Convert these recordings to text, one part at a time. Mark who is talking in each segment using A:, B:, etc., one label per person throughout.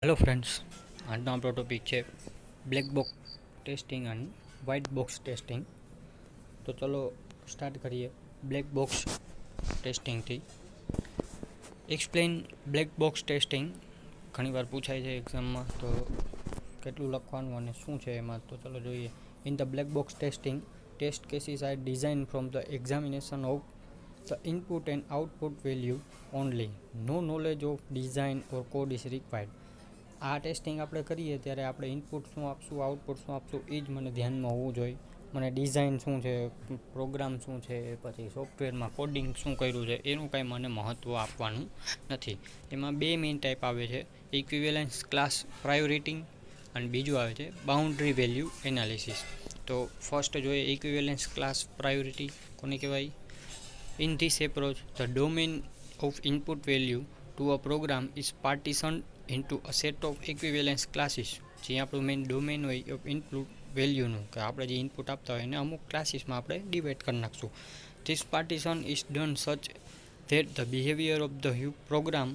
A: Hello friends, આજનો આપણો topic છે બ્લેક બોક્સ ટેસ્ટિંગ અને વ્હાઇટ બોક્સ ટેસ્ટિંગ. તો ચલો સ્ટાર્ટ કરીએ બ્લેક બોક્સ ટેસ્ટિંગથી. એક્સપ્લેન બ્લેક બોક્સ ટેસ્ટિંગ ઘણીવાર પૂછાય છે એક્ઝામમાં, તો કેટલું લખવાનું અને શું છે એમાં, તો ચલો જોઈએ. In the black box testing, test cases are design from the examination of the input and output value only. No knowledge of design or code is required. આ ટેસ્ટિંગ આપણે કરીએ ત્યારે આપણે ઇનપુટ શું આપશું, આઉટપુટ શું આપશું, એ જ મને ધ્યાનમાં હોવું જોઈએ. મને ડિઝાઇન શું છે, પ્રોગ્રામ શું છે, પછી સોફ્ટવેરમાં કોડિંગ શું કર્યું છે, એનું કાંઈ મને મહત્ત્વ આપવાનું નથી. એમાં બે મેઇન ટાઈપ આવે છે, ઇક્વિવેલન્સ ક્લાસ પ્રાયોરિટી અને બીજું આવે છે બાઉન્ડ્રી વેલ્યુ એનાલિસિસ. તો ફર્સ્ટ જોઈએ ઇક્વિવેલન્સ ક્લાસ પ્રાયોરિટી કોને કહેવાય. In this approach, the domain of input value to a program is partitioned into a set of equivalence classes. જે આપણું મેઇન ડોમેન હોય ઓફ ઇનપુટ વેલ્યુનું, કે આપણે જે ઇનપુટ આપતા હોય એને અમુક ક્લાસીસમાં આપણે ડિવાઈડ કરી નાખશું. This partition is done such that the behavior of the program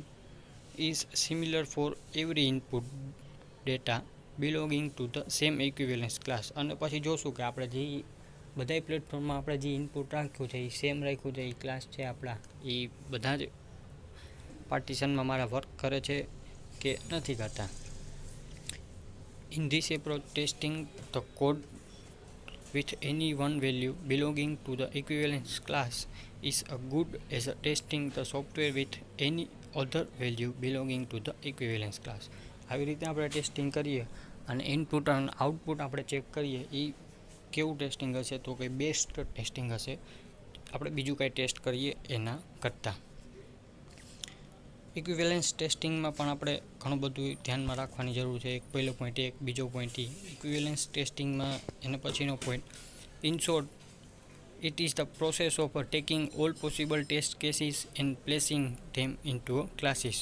A: is similar for every input data belonging to the same equivalence class. અને પછી જોશું કે આપણે જે બધાય પ્લેટફોર્મમાં આપણે જે ઇનપુટ રાખ્યું છે એ સેમ રાખ્યું છે, એ ક્લાસ છે આપણા, એ બધા જ પાર્ટીશનમાં મારા વર્ક કરે છે કે નથી કરતા. In this approach testing the code with any one value belonging to the equivalence class is as good as testing the software with any other value belonging to the equivalence class. આવી રીતે આપણે testing કરીએ અને input અને output આપણે check કરીએ, એ કેવું testing હશે, તો કંઈ બેસ્ટ ટેસ્ટિંગ હશે આપણે બીજું કાંઈ ટેસ્ટ કરીએ એના કરતાં. ઇક્વિવેલન્સ ટેસ્ટિંગમાં પણ આપણે ઘણું બધું ધ્યાનમાં રાખવાની જરૂર છે. એક પહેલો પોઈન્ટ, એક બીજો પોઈન્ટ. ઇક્વિવેલન્સ ટેસ્ટિંગમાં એના પછીનો point, in short it is the process of taking all possible test cases and placing them into classes.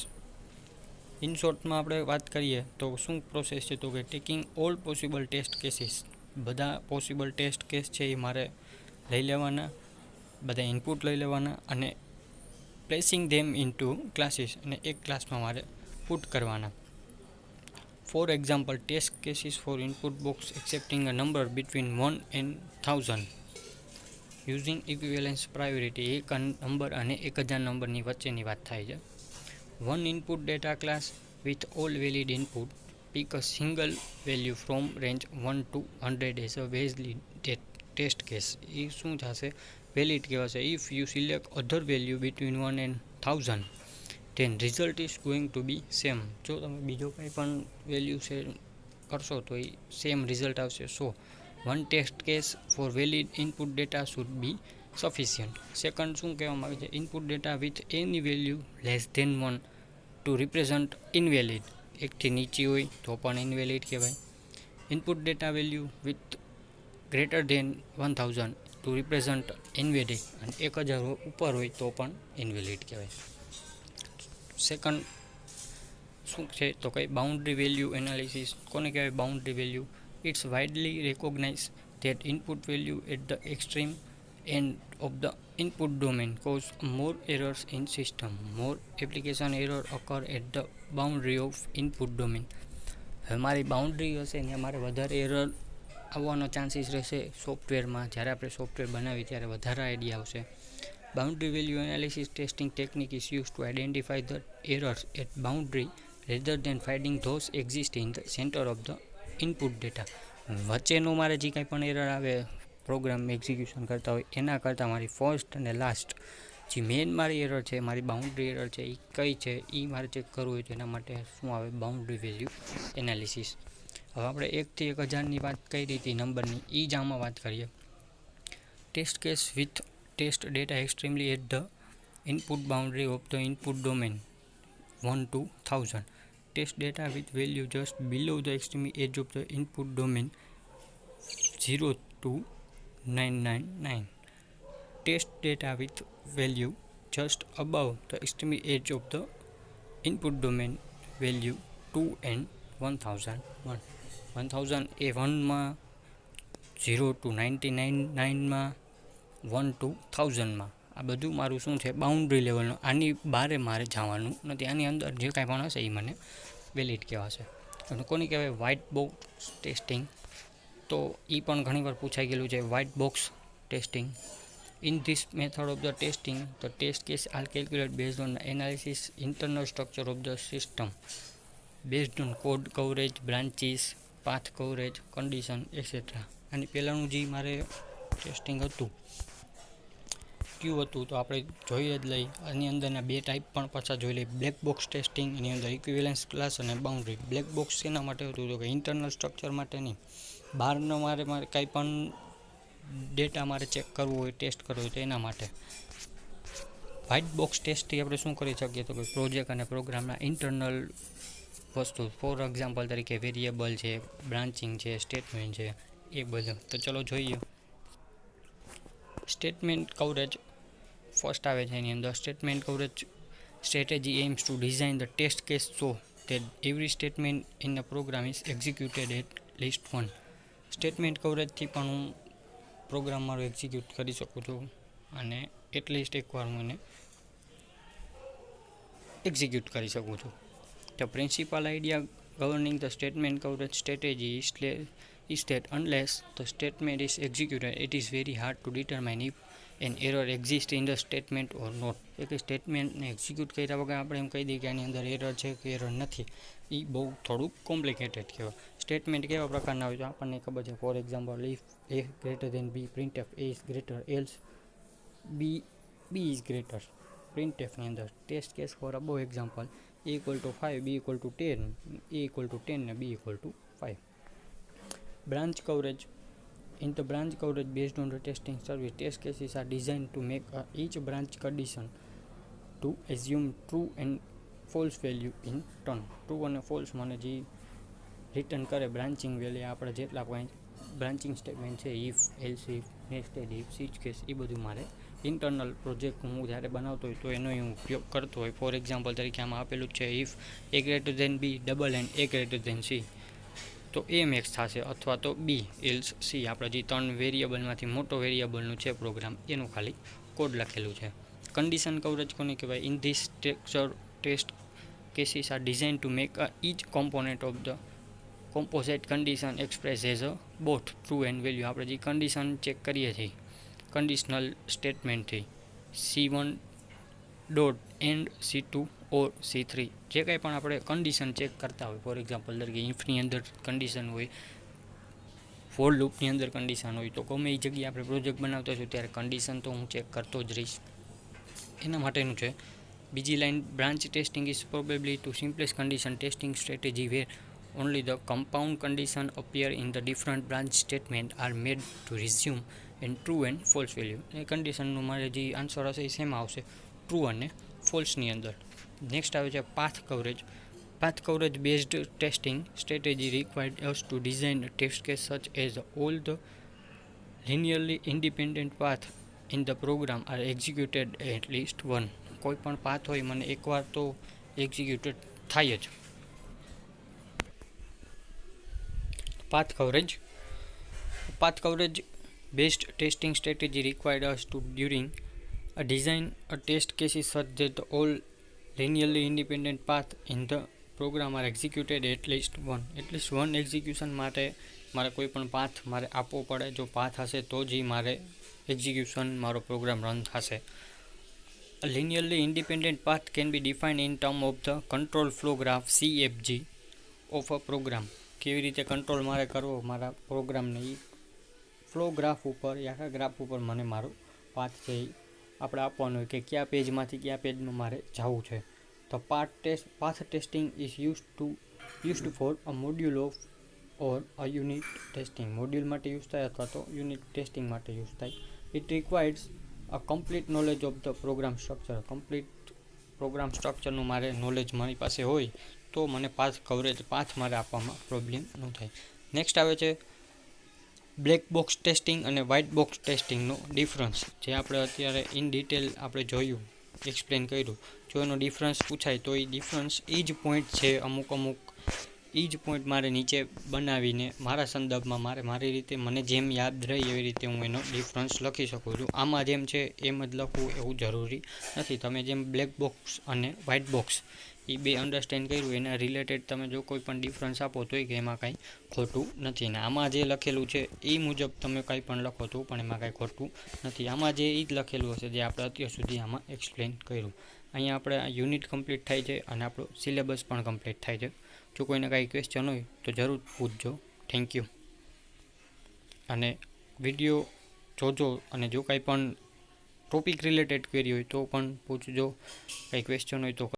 A: In શોર્ટમાં આપણે વાત કરીએ તો શું પ્રોસેસ છે, તો કે taking all possible test cases, બધા પોસિબલ ટેસ્ટ કેસ છે એ મારે લઈ લેવાના, બધા ઇનપુટ લઈ લેવાના અને પ્લેસિંગ ધેમ ઇન્ટુ ક્લાસીસ, અને એક ક્લાસમાં મારે પુટ કરવાના. For example, test cases for input box accepting a number between 1 and 1000 using equivalence priority. એક નંબર અને 1000 નંબરની વચ્ચેની વાત થાય છે. One input data class with all valid input, pick a single value from range 1 to 100 as a valid test case. એ શું થશે, valid કહેવાશે. If you select other value between 1 and 1000 then result is going to be same. જો તમે બીજો કંઈ પણ value છે કરશો તો એ સેમ રિઝલ્ટ આવશે. So one test case for valid input data should be sufficient. Second શું કહેવામાં આવે છે, input data with any value less than 1 to represent invalid. એકથી નીચી હોય તો પણ ઇનવેલિડ કહેવાય. Input data value with greater than 1000 to represent invalid, અને 1000 ઉપર હોય તો પણ ઇનવેલિડ કહેવાય. સેકન્ડ શું છે, તો કંઈ બાઉન્ડ્રી વેલ્યુ એનાલિસિસ કોને કહેવાય. Boundary value, it's widely recognize that input value at the extreme end of the input domain cause more errors in system. More application error occur at the boundary of input domain. હવે મારી boundary હશે ને મારે વધારે error આવવાનો chances રહેશે સોફ્ટવેરમાં. જ્યારે આપણે સોફ્ટવેર બનાવીએ ત્યારે વધારે આઈડિયા આવશે. Boundary value analysis testing technique is use to identify the errors at boundary rather than finding those exist in the centre of the input data. વચ્ચેનું મારે જે કાંઈ પણ એરર આવે પ્રોગ્રામ એક્ઝિક્યુશન કરતા હોય એના કરતાં મારી ફર્સ્ટ અને લાસ્ટ જે મેઇન મારી એરર છે, મારી બાઉન્ડ્રી એરર છે, એ કઈ છે એ મારે ચેક કરવું હોય તો એના માટે શું આવે, બાઉન્ડ્રી વેલ્યુ એનાલિસિસ. હવે આપણે 1 થી 1000ની વાત કરી હતી નંબરની, એ જ આમાં વાત કરીએ. Test case with test data extremely at the input boundary of the input domain 1 to 1000. Test data with value just below the extreme edge of the input domain 0 to 999. Test data with value just above the extreme edge of the input domain value 2 and 1001. 1000 એ 1માં, 0 to 999માં, 1 to 1000માં. આ બધું મારું શું છે, boundary લેવલનું. આની બારે મારે જવાનું નથી, આની અંદર જે કાંઈ પણ હશે એ મને વેલિડ કહેવાશે. અને કોની કહેવાય વ્હાઇટ બોક્સ ટેસ્ટિંગ, તો એ પણ ઘણીવાર પૂછાઈ ગયેલું છે. White box testing, in this method of the testing, the test case are calculated based on the analysis internal structure of the system based on code coverage, branches, path coverage, condition, etc. અને પહેલાંનું જે મારે testing હતું કયું હતું તો આપણે જોઈએ જ લઈ. આની અંદરના બે ટાઈપ પણ પાછા જોઈ લઈએ. બ્લેક બોક્સ ટેસ્ટિંગ, એની અંદર ઇક્વિવેલન્સ ક્લાસ અને બાઉન્ડ્રી. બ્લેક બોક્સ શેના માટે હતું તો કે ઇન્ટરનલ સ્ટ્રક્ચર માટે નહીં, બહારનો મારે કાંઈ પણ ડેટા મારે ચેક કરવું હોય, ટેસ્ટ કરવો હોય તો એના માટે. વ્હાઇટ બોક્સ ટેસ્ટથી આપણે શું કરી શકીએ તો કે પ્રોજેક્ટ અને પ્રોગ્રામના ઇન્ટરનલ વસ્તુ, ફોર એક્ઝામ્પલ તરીકે વેરિયેબલ છે, બ્રાન્ચિંગ છે, સ્ટેટમેન્ટ છે, એ બધું. તો ચલો જોઈએ. સ્ટેટમેન્ટ કવરેજ ફર્સ્ટ આવે છે. એની અંદર statement coverage strategy aims to design the test case so that every statement in the program is executed at least one. Statement કવરેજથી પણ હું પ્રોગ્રામ મારો એક્ઝિક્યુટ કરી શકું છું અને એટલીસ્ટ એકવાર હું એને એક્ઝિક્યુટ કરી શકું છું. The principal idea governing the statement coverage strategy is that unless the statement is executed, it is very hard to determine if an error exists in the statement or not. એટલે સ્ટેટમેન્ટને execute કર્યા વગર આપણે એમ કહી દઈએ કે આની અંદર error છે કે એરર નથી, એ બહુ થોડુંક કોમ્પ્લિકેટેડ કહેવાય. સ્ટેટમેન્ટ કેવા પ્રકારના હોય તો આપણને ખબર છે. For example, if a greater than b, printf a is greater, else b is greater. printf ની અંદર test case for above example a equal to 5, b equal to 10, a equal to 10 ને b equal to 5. Branch coverage. In the branch coverage based on the testing service, test cases are designed to make each branch condition to assume true and false value in turn. True અને false મને જે return કરે branching value, આપણે જેટલા point branching statement છે, if, else if, nested if, switch case, એ બધું મારે ઇન્ટરનલ પ્રોજેક્ટ હું જ્યારે બનાવતો હોય તો એનો હું ઉપયોગ કરતો હોય. ફોર એક્ઝામ્પલ તરીકે આમાં આપેલું છે if a greater than b double and a greater than c, તો એ મેક્સ થશે, અથવા તો બી એલ્સ સી. આપણે જે 3 વેરિયેબલમાંથી મોટો વેરિયેબલનું છે પ્રોગ્રામ, એનું ખાલી કોડ લખેલું છે. કન્ડિશન કવરેજ કોને કહેવાય? In this structure test cases are design to make each component of the composite condition express as a both true and value. આપણે જે કન્ડિશન ચેક કરીએ છીએ કન્ડિશનલ સ્ટેટમેન્ટથી, C1 dot and C2 or C3, જે કંઈ પણ આપણે condition check કરતા હોય, ફોર એક્ઝામ્પલ તરીકે ઇફની અંદર કન્ડિશન હોય, ફોર લૂપની અંદર કન્ડિશન હોય, તો ગમે એ જગ્યાએ આપણે પ્રોજેક્ટ બનાવતા હોઈશું ત્યારે કન્ડિશન તો હું ચેક કરતો જ રહીશ. એના માટેનું છે. બીજી line, branch testing is probably to simplest condition testing strategy where only the compound condition appear in the different branch statement are made to resume and true and false value. એ કન્ડિશનનું મારે જે answer હશે એ શેમાં આવશે? True અને ફોલ્સની અંદર. Next આવે છે path coverage. Path coverage based testing strategy required us to design a test case such as all the linearly independent path in the program are executed at least one. કોઈ પણ path હોય મને એકવાર તો executed થાય જ. Path coverage. Path coverage based testing strategy required us to during a design a test cases such that all linearly independent path in the program are executed at least one execution માટે મારે કોઈ પણ path મારે આપવો પડે. જો path હશે તો જ મારે એક્ઝિક્યુશન મારો પ્રોગ્રામ રન થશે. A linearly independent path can be defined in terms of the control flow graph CFG of a program. કેવી રીતે કંટ્રોલ મારે કરવો મારા પ્રોગ્રામને, એ ફ્લો ગ્રાફ ઉપર, આખા ગ્રાફ ઉપર મને મારો પાથ છે એ આપણે આપવાનું હોય કે કયા પેજમાંથી કયા પેજમાં મારે જવું છે. તો path testing is used for a module of or a unit testing. Module માટે યુઝ થાય અથવા તો યુનિટ ટેસ્ટિંગ માટે યુઝ થાય. It requires a complete knowledge of the program structure. Complete program સ્ટ્રક્ચરનું મારે નોલેજ મારી પાસે હોય તો મને પાથ કવરેજ, પાથ મારે આપવામાં પ્રોબ્લેમ ન થાય. નેક્સ્ટ આવે છે બ્લેક બોક્સ ટેસ્ટિંગ અને વ્હાઇટ બોક્સ ટેસ્ટિંગનો ડિફરન્સ, જે આપણે અત્યારે ઇન ડિટેલ આપણે જોયું, એક્સપ્લેન કર્યું. જો એનો ડિફરન્સ પૂછાય તો એ ડિફરન્સ એ જ પોઈન્ટ છે, અમુક એ જ પોઈન્ટ મારે નીચે બનાવીને મારા સંદર્ભમાં મારી રીતે મને જેમ યાદ રહે એવી રીતે હું એનો ડિફરન્સ લખી શકું છું. આમાં જેમ છે એમ જ લખવું એવું જરૂરી નથી. તમે જેમ બ્લેક બોક્સ અને વ્હાઇટ બોક્સ એ બે અન્ડરસ્ટેન્ડ કર્યું એના રિલેટેડ તમે જો કોઈ પણ ડિફરન્સ આપો તોય કે એમાં કાંઈ ખોટું નથી. ને આમાં જે લખેલું છે એ મુજબ તમે કંઈ પણ લખો તો પણ એમાં કાંઈ ખોટું નથી. આમાં જે એ જ લખેલું હશે જે આપણે અત્યાર સુધી આમાં એક્સપ્લેન કર્યું. અહીંયા આપણે આ યુનિટ કમ્પ્લીટ થાય છે અને આપણો સિલેબસ પણ કમ્પ્લીટ થાય છે. જો કોઈને કાંઈ ક્વેશ્ચન હોય તો જરૂર પૂછજો. Thank you. અને વિડીયો જોજો અને જો કાંઈ પણ ટોપિક રિલેટેડ ક્વેરી હોય તો પણ પૂછજો. કાંઈ ક્વેશ્ચન હોય તો